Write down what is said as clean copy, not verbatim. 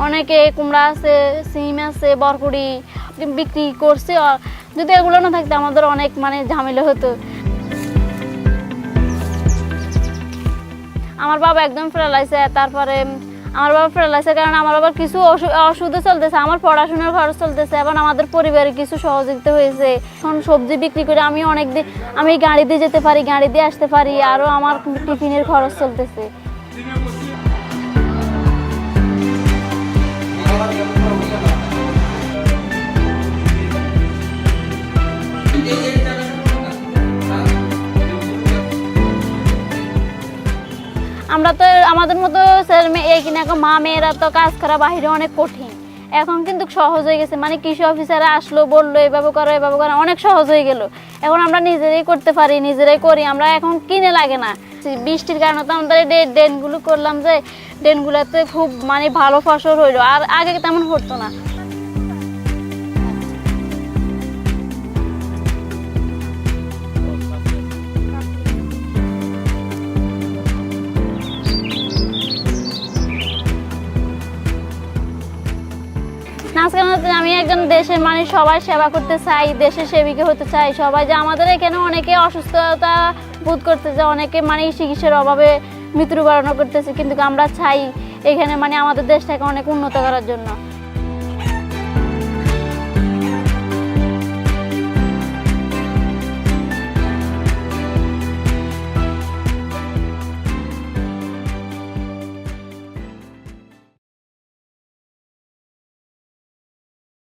অনেকে কুমড়া আছে, সিম আছে, বরকুড়ি বিক্রি করছে। যদি এগুলো না থাকতো আমাদের অনেক ঝামেলা হতো। আমার বাবা একদম ফেরালাইছে। তারপরে আমার বাবা ফেরালাইছে কারণ আমার বাবার কিছু ওষুধে চলতেছে, আমার পড়াশোনার খরচ চলতেছে এবং আমাদের পরিবারে কিছু সহযোগিতা হয়েছে। এখন সবজি বিক্রি করে আমি আমি গাড়ি দিয়ে যেতে পারি, গাড়ি দিয়ে আসতে পারি, আরও আমার টিফিনের খরচ চলতেছে। আমরা তো আমাদের মতো ছেলে মেয়ে এখন মা মেয়েরা তো কাজ করা বাইরে অনেক কঠিন। এখন কিন্তু সহজ হয়ে গেছে, কৃষি অফিসাররা আসলো, বললো এভাবে করো এভাবে করো, অনেক সহজ হয়ে গেল। এখন আমরা নিজেরাই করতে পারি, নিজেরাই করি, আমরা এখন কিনে লাগে না। বৃষ্টির কারণে তো আমাদের ড্রেনগুলো করলাম, যে ড্রেনগুলোতে খুব ভালো ফসল হইলো, আর আগে তেমন হতো না। আমি একজন দেশের সবাই সেবা করতে চাই, দেশের সেবিকা হতে চাই। সবাই যে আমাদের এখানে অনেকে অসুস্থতা বোধ করতেছে, অনেকে চিকিৎসার অভাবে মৃত্যুবরণ করতেছে, কিন্তু আমরা চাই এখানে আমাদের দেশটাকে অনেক উন্নত করার জন্য।